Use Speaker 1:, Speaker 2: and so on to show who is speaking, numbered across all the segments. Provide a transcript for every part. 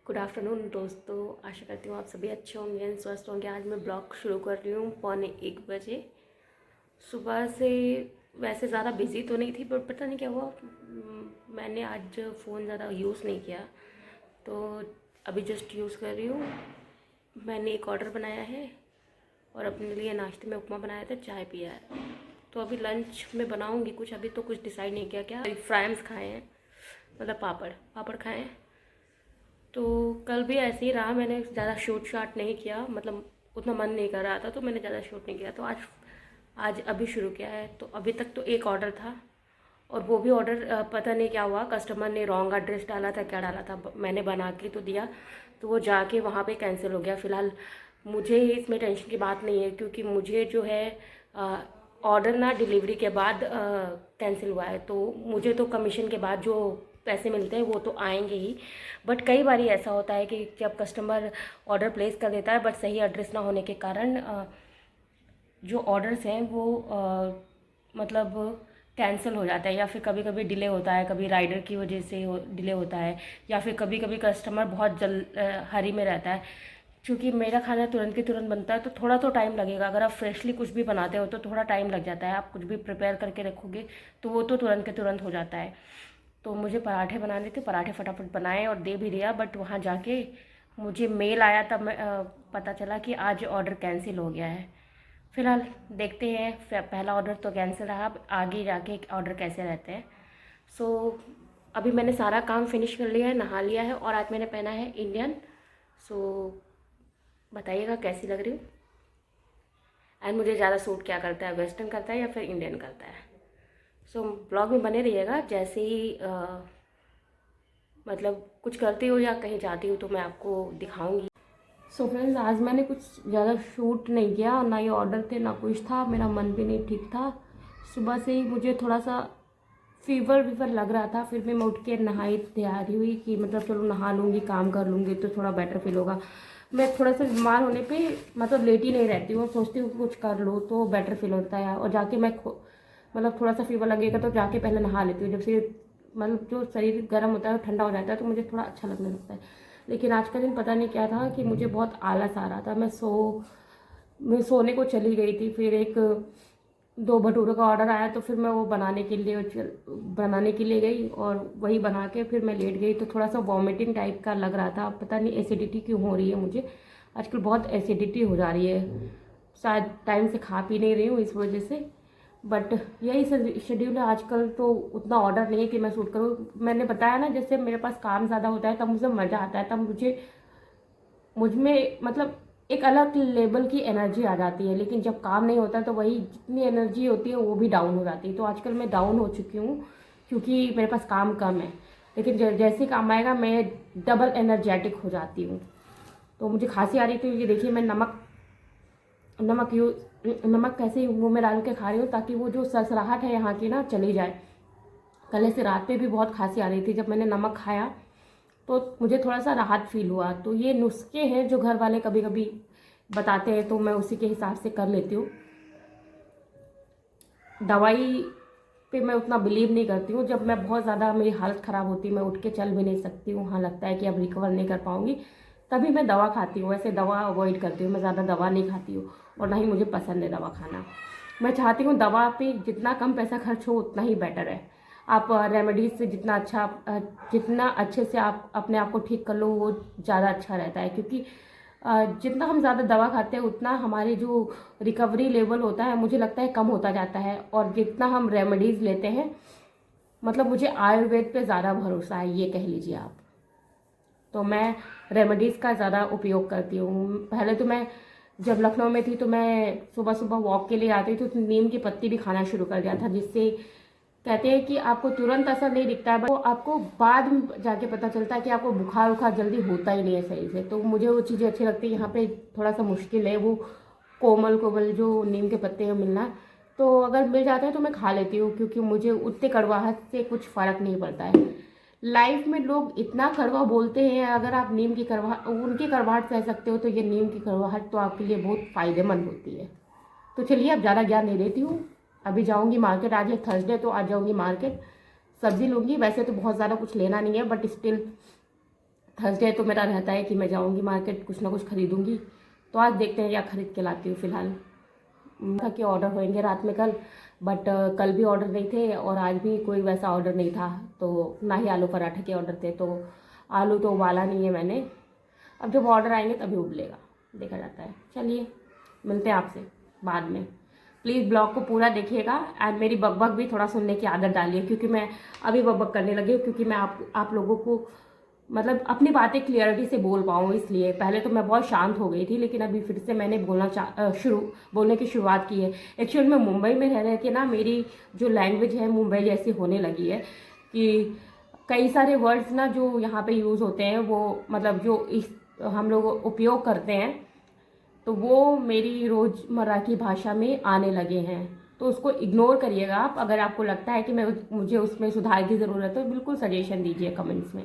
Speaker 1: Good afternoon दोस्तों, आशा करती हूँ आप सभी अच्छे होंगे, स्वस्थ होंगे। आज मैं ब्लॉग शुरू कर रही हूँ 1:45 सुबह से। वैसे ज़्यादा बिज़ी तो नहीं थी, पर पता नहीं क्या हुआ, मैंने आज फ़ोन ज़्यादा यूज़ नहीं किया, तो अभी जस्ट यूज़ कर रही हूँ। मैंने एक ऑर्डर बनाया है और अपने लिए नाश्ते में उपमा बनाया था, चाय पिया है। तो अभी लंच में बनाऊँगी कुछ, अभी तो कुछ डिसाइड नहीं किया। क्या फ्राइम्स खाए हैं, मतलब पापड़ खाए हैं। तो कल भी ऐसे ही रहा, मैंने ज़्यादा शूट शाट नहीं किया, मतलब उतना मन नहीं कर रहा था, तो मैंने ज़्यादा शूट नहीं किया। तो आज अभी शुरू किया है। तो अभी तक तो एक ऑर्डर था, और वो भी ऑर्डर पता नहीं क्या हुआ, कस्टमर ने रॉन्ग एड्रेस डाला था, क्या डाला था, मैंने बना के तो दिया, तो वो जाके वहाँ पे कैंसिल हो गया। फ़िलहाल मुझे इसमें टेंशन की बात नहीं है, क्योंकि मुझे जो है ऑर्डर ना डिलीवरी के बाद कैंसिल हुआ है, तो मुझे तो कमीशन के बाद जो पैसे मिलते हैं वो तो आएंगे ही। बट कई बार ऐसा होता है कि जब कस्टमर ऑर्डर प्लेस कर देता है, बट सही एड्रेस ना होने के कारण जो ऑर्डर्स हैं वो मतलब कैंसिल हो जाता है, या फिर कभी कभी डिले होता है, कभी राइडर की वजह से डिले होता है, या फिर कभी कभी कस्टमर बहुत हरी में रहता है। क्योंकि मेरा खाना तुरंत के तुरंत बनता है, तो थोड़ा तो टाइम लगेगा। अगर आप फ्रेशली कुछ भी बनाते हो तो थोड़ा टाइम लग जाता है। आप कुछ भी प्रिपेयर करके रखोगे तो वो तो तुरंत के तुरंत हो जाता है। तो मुझे पराठे बनाने थे, पराठे फटाफट बनाए और दे भी दिया। बट वहाँ जाके मुझे मेल आया, तब मैं पता चला कि आज ऑर्डर कैंसिल हो गया है। फ़िलहाल देखते हैं, पहला ऑर्डर तो कैंसिल रहा, अब आगे जाके ऑर्डर कैसे रहते हैं। सो अभी मैंने सारा काम फिनिश कर लिया है, नहा लिया है, और आज मैंने पहना है इंडियन। सो बताइएगा कैसी लग रही हूँ, एंड मुझे ज़्यादा सूट क्या करता है, वेस्टर्न करता है या फिर इंडियन करता है। सो ब्लॉग में बने रहिएगा। जैसे ही मतलब कुछ करती हूँ या कहीं जाती हूँ तो मैं आपको दिखाऊंगी। सो फ्रेंड्स, आज मैंने कुछ ज़्यादा शूट नहीं किया, ना ये ऑर्डर थे ना कुछ था, मेरा मन भी नहीं ठीक था। सुबह से ही मुझे थोड़ा सा फीवर लग रहा था, फिर भी मैं उठ के नहाई तैयारी हुई कि मतलब चलो नहा लूँगी, काम कर लूँगी तो थोड़ा बेटर फील होगा। मैं थोड़ा सा बीमार होने पे मतलब लेटी नहीं रहती हूँ, सोचती हूँ कि कुछ कर लो तो बेटर फील होता है। और जाके मैं मतलब थोड़ा सा फीवर लगेगा तो जाके पहले नहा लेती हूँ। जब से मतलब जो शरीर गर्म होता है ठंडा हो जाता है तो मुझे थोड़ा अच्छा लगने लगता है। लेकिन आज का दिन पता नहीं क्या था कि मुझे बहुत आलस आ रहा था। मैं सोने को चली गई थी, फिर एक 2 भटूरे का ऑर्डर आया, तो फिर मैं वो बनाने के लिए गई, और वही बना के फिर मैं लेट गई। तो थोड़ा सा वॉमिटिंग टाइप का लग रहा था, पता नहीं एसिडिटी क्यों हो रही है मुझे। आजकल बहुत एसिडिटी हो जा रही है, शायद टाइम से खा पी नहीं रही हूँ इस वजह से। बट यही शेड्यूल है आजकल, तो उतना ऑर्डर नहीं है कि मैं शूट करूँ। मैंने बताया ना, जैसे मेरे पास काम ज़्यादा होता है तब मुझे मज़ा आता है, तब मुझ में मतलब एक अलग लेवल की एनर्जी आ जाती है। लेकिन जब काम नहीं होता तो वही जितनी एनर्जी होती है वो भी डाउन हो जाती है। तो आजकल मैं डाउन हो चुकी हूँ, क्योंकि मेरे पास काम कम है। लेकिन जैसे काम आएगा मैं डबल एनर्जेटिक हो जाती हूँ। तो मुझे खांसी आ रही थी, ये देखिए मैं नमक कैसे ही मुँह में डाल के खा रही हूँ, ताकि वो जो सरसराहट है यहाँ की ना चली जाए। कल से रात पे भी बहुत खांसी आ रही थी, जब मैंने नमक खाया तो मुझे थोड़ा सा राहत फील हुआ। तो ये नुस्खे हैं जो घर वाले कभी कभी बताते हैं, तो मैं उसी के हिसाब से कर लेती हूँ। दवाई पे मैं उतना बिलीव नहीं करती हूँ। जब मैं बहुत ज़्यादा मेरी हालत ख़राब होती है, मैं उठ के चल भी नहीं सकती हूँ, हाँ लगता है कि अब रिकवर नहीं कर पाऊँगी, तभी मैं दवा खाती हूँ। वैसे दवा अवॉइड करती हूँ, मैं ज़्यादा दवा नहीं खाती हूँ, और ना ही मुझे पसंद है दवा खाना। मैं चाहती हूँ दवा पे जितना कम पैसा खर्च हो उतना ही बेटर है। आप रेमेडीज़ से जितना अच्छे से आप अपने आप को ठीक कर लो वो ज़्यादा अच्छा रहता है। क्योंकि जितना हम ज़्यादा दवा खाते हैं उतना हमारी जो रिकवरी लेवल होता है मुझे लगता है कम होता जाता है। और जितना हम रेमेडीज़ लेते हैं, मतलब मुझे आयुर्वेद पे ज़्यादा भरोसा है, ये कह लीजिए आप। तो मैं रेमेडीज़ का ज़्यादा उपयोग करती हूँ। पहले तो मैं जब लखनऊ में थी तो मैं सुबह सुबह वॉक के लिए आती थी, तो नीम की पत्ती भी खाना शुरू कर दिया था, जिससे कहते हैं कि आपको तुरंत असर नहीं दिखता है, तो आपको बाद में जाके पता चलता है कि आपको बुखार उखार जल्दी होता ही नहीं है सही से। तो मुझे वो चीज़ें अच्छी लगती है। यहाँ पे थोड़ा सा मुश्किल है वो कोमल कोमल जो नीम के पत्ते हैं मिलना, तो अगर मिल जाता है तो मैं खा लेती हूँ, क्योंकि मुझे उतने कड़वाहट से कुछ फ़र्क नहीं पड़ता है। लाइफ में लोग इतना कड़वा बोलते हैं, अगर आप नीम की उनकी कड़वाहट सह सकते हो, तो ये नीम की कड़वाहट तो आपके लिए बहुत फ़ायदेमंद होती है। तो चलिए अब ज़्यादा ज्ञान नहीं देती हूँ, अभी जाऊँगी मार्केट। आज है थर्सडे, तो आज जाऊँगी मार्केट, सब्ज़ी लूँगी। वैसे तो बहुत ज़्यादा कुछ लेना नहीं है, बट स्टिल थर्सडे तो मेरा रहता है कि मैं जाऊँगी मार्केट, कुछ ना कुछ खरीदूँगी। तो आज देखते हैं क्या खरीद के लाती हूँ। फ़िलहाल था कि ऑर्डर होंगे रात में कल, बट कल भी ऑर्डर नहीं थे और आज भी कोई वैसा ऑर्डर नहीं था, तो ना ही आलू पराठे के ऑर्डर थे। तो आलू तो उबाला नहीं है मैंने, अब जब ऑर्डर आएंगे तभी उबलेगा, देखा जाता है। चलिए मिलते हैं आपसे बाद में। प्लीज़ ब्लॉग को पूरा देखिएगा एंड मेरी बकबक भी थोड़ा सुनने की आदत डालिए, क्योंकि मैं अभी बकबक करने लगी हूँ, क्योंकि मैं आप लोगों को मतलब अपनी बातें क्लियरिटी से बोल पाऊँ इसलिए। पहले तो मैं बहुत शांत हो गई थी, लेकिन अभी फिर से मैंने बोलने की शुरुआत की है। एक्चुअली मैं मुंबई में रह के ना मेरी जो लैंग्वेज है मुंबई जैसी होने लगी है, कि कई सारे वर्ड्स ना जो यहाँ पे यूज़ होते हैं वो मतलब जो इस हम लोग उपयोग करते हैं, तो वो मेरी रोज़मर्रा की भाषा में आने लगे हैं। तो उसको इग्नोर करिएगा आप। अगर आपको लगता है कि मुझे उसमें सुधार की ज़रूरत है, बिल्कुल सजेशन दीजिए कमेंट्स में।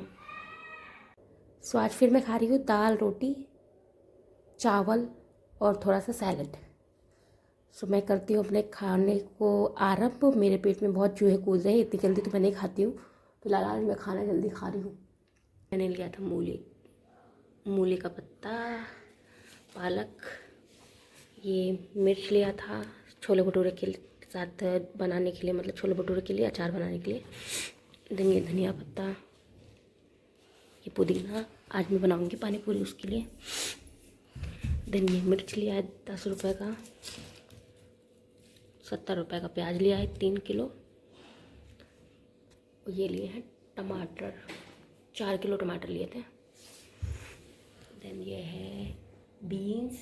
Speaker 1: सो आज फिर मैं खा रही हूँ दाल रोटी चावल और थोड़ा सा सैलड। सो मैं करती हूँ अपने खाने को आरंभ। मेरे पेट में बहुत चूहे कूद रहे हैं, इतनी जल्दी तो मैं नहीं खाती हूँ। फिलहाल आज मैं खाना जल्दी खा रही हूँ। मैंने लिया था मूली का पत्ता, पालक, ये मिर्च लिया था छोले भटूरे के साथ बनाने के लिए, मतलब छोले भटूरे के लिए अचार बनाने के लिए। देन ये धनिया पत्ता, ये पुदीना, आज मैं बनाऊंगी पानी पूरी उसके लिए। देन ये मिर्च लिया है 10 रुपये का, 70 रुपये का प्याज लिया है 3 किलो। ये लिए हैं टमाटर, 4 किलो टमाटर लिए थे। देन ये है बीन्स,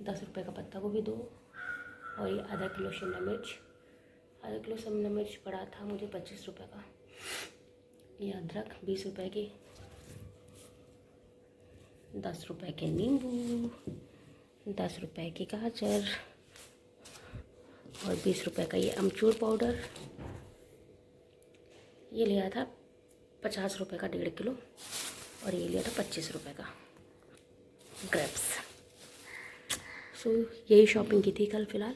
Speaker 1: 10 रुपये का पत्ता गोभी 2, और ये आधा किलो शिमला मिर्च। आधा किलो शिमला मिर्च पड़ा था मुझे 25 रुपये का। ये अदरक 20 रुपये की, 10 रुपये के नींबू, 10 रुपये की गाजर, और 20 रुपये का ये अमचूर पाउडर। ये लिया था 50 रुपये का 1.5 किलो, और ये लिया था 25 रुपये का ग्रेप्स। सो यही शॉपिंग की थी कल फ़िलहाल।